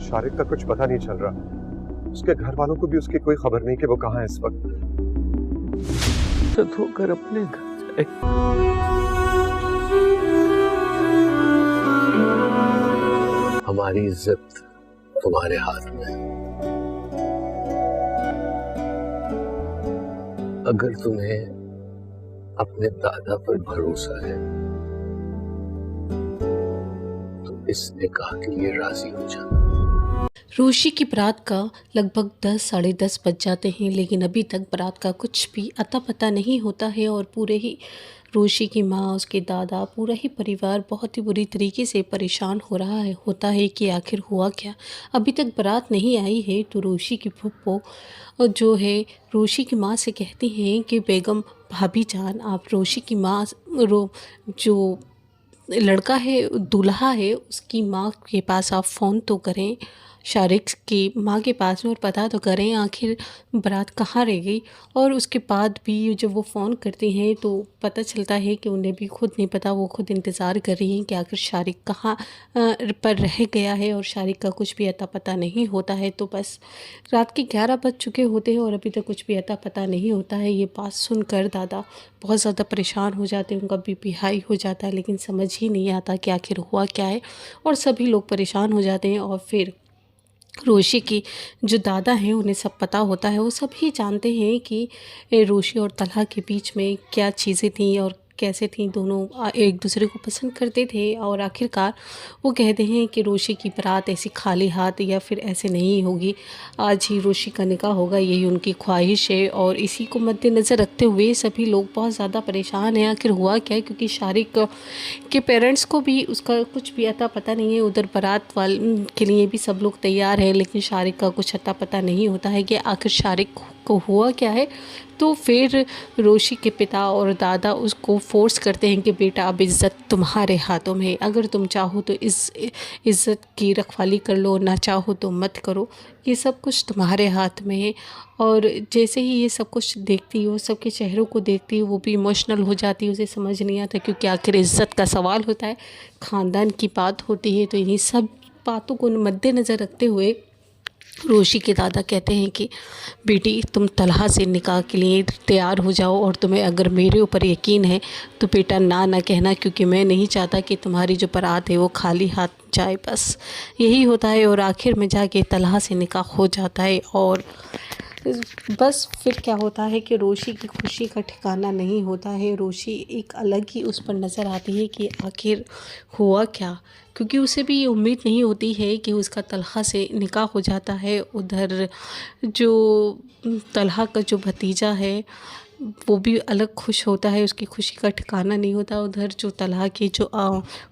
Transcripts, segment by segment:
शारिक का कुछ पता नहीं चल रहा। उसके घर वालों को भी उसकी कोई खबर नहीं कि वो कहाँ है इस वक्त। तो धोकर अपने घर जाए। हमारी इज्जत तुम्हारे हाथ में है। अगर तुम्हें अपने दादा पर भरोसा है तो इस निकाह के लिए राजी हो जाना। रोशी की बारात का लगभग 10 साढ़े 10 बज जाते हैं, लेकिन अभी तक बारात का कुछ भी अता पता नहीं होता है और पूरे ही रोशी की माँ, उसके दादा, पूरा ही परिवार बहुत ही बुरी तरीके से परेशान होता है कि आखिर हुआ क्या। अभी तक बारात नहीं आई है तो रोशी की फूफो जो है रोशी की माँ से कहती हैं कि बेगम भाभी जान, आप रोशी की माँ जो लड़का है, दूल्हा है, उसकी माँ के पास आप फ़ोन तो करें, शारिक की माँ के पास में, और पता तो करें आखिर बारात कहाँ रह गई। और उसके बाद भी जब वो फ़ोन करती हैं तो पता चलता है कि उन्हें भी खुद नहीं पता, वो खुद इंतज़ार कर रही हैं कि आखिर शारिक कहाँ पर रह गया है और शारिक का कुछ भी अता पता नहीं होता है। तो बस रात के 11 बज चुके होते हैं और अभी तक कुछ भी अता पता नहीं होता है। ये बात सुनकर दादा बहुत ज़्यादा परेशान हो जाते हैं, उनका बीपी हाई हो जाता है, लेकिन समझ ही नहीं आता कि आखिर हुआ क्या है। और सभी लोग परेशान हो जाते हैं और फिर रोशी की जो दादा हैं उन्हें सब पता होता है। वो सब ही जानते हैं कि रोशी और तलहा के बीच में क्या चीज़ें थीं और कैसे थीं। दोनों एक दूसरे को पसंद करते थे और आखिरकार वो कहते हैं कि रोशी की बारात ऐसी खाली हाथ या फिर ऐसे नहीं होगी, आज ही रोशी का निकाह होगा, यही उनकी ख्वाहिश है। और इसी को मद्देनज़र रखते हुए सभी लोग बहुत ज़्यादा परेशान हैं आखिर हुआ क्या है, क्योंकि शारिक के पेरेंट्स को भी उसका कुछ भी अता पता नहीं है। उधर बारात वाल के लिए भी सब लोग तैयार हैं, लेकिन शारिक का कुछ अता पता नहीं होता है कि आखिर शारिक को हुआ क्या है। तो फिर रोशी के पिता और दादा उसको फोर्स करते हैं कि बेटा अब इज़्ज़त तुम्हारे हाथों में है, अगर तुम चाहो तो इस इज़्ज़त की रखवाली कर लो, ना चाहो तो मत करो, ये सब कुछ तुम्हारे हाथ में है। और जैसे ही ये सब कुछ देखती है, वो सबके चेहरों को देखती है, वो भी इमोशनल हो जाती है। उसे समझ नहीं आता क्योंकि आखिर इज़्ज़त का सवाल होता है, ख़ानदान की बात होती है। तो इन्हीं सब बातों को मद्देनज़र रखते हुए रोशी के दादा कहते हैं कि बेटी तुम तलहा से निकाह के लिए तैयार हो जाओ, और तुम्हें अगर मेरे ऊपर यकीन है तो बेटा ना कहना, क्योंकि मैं नहीं चाहता कि तुम्हारी जो बारात है वो खाली हाथ जाए। बस यही होता है और आखिर में जाके तलहा से निकाह हो जाता है। और बस फिर क्या होता है कि रोशी की खुशी का ठिकाना नहीं होता है। रोशी एक अलग ही उस पर नज़र आती है कि आखिर हुआ क्या, क्योंकि उसे भी ये उम्मीद नहीं होती है कि उसका तलहा से निकाह हो जाता है। उधर जो तलहा का जो भतीजा है वो भी अलग खुश होता है, उसकी खुशी का ठिकाना नहीं होता। उधर जो तलहा के जो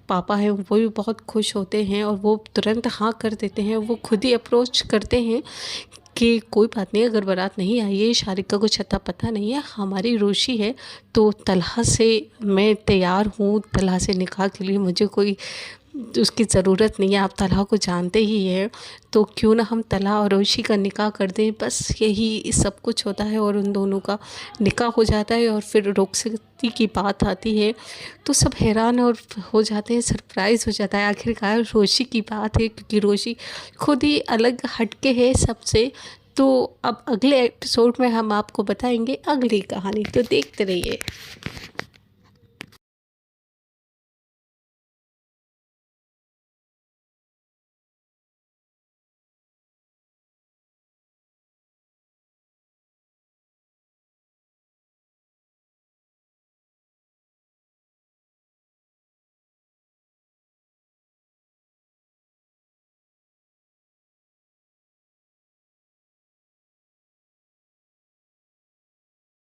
पापा हैं वो भी बहुत खुश होते हैं और वो तुरंत हाँ कर देते हैं। वो खुद ही अप्रोच करते हैं कि कोई बात नहीं, अगर बारात नहीं आई है, शारिक का कुछ अता पता नहीं है, हमारी रोशी है तो तलहा से मैं तैयार हूँ, तलहा से निकाह के लिए मुझे कोई उसकी ज़रूरत नहीं है, आप तलहा को जानते ही हैं, तो क्यों ना हम तलहा और रोशी का निकाह कर दें। बस यही सब कुछ होता है और उन दोनों का निकाह हो जाता है। और फिर रुखसती की बात आती है तो सब हैरान और हो जाते हैं, सरप्राइज़ हो जाता है। आखिरकार रोशी की बात है, क्योंकि रोशी खुद ही अलग हटके है सबसे। तो अब अगले एपिसोड में हम आपको बताएंगे अगली कहानी, तो देखते रहिए।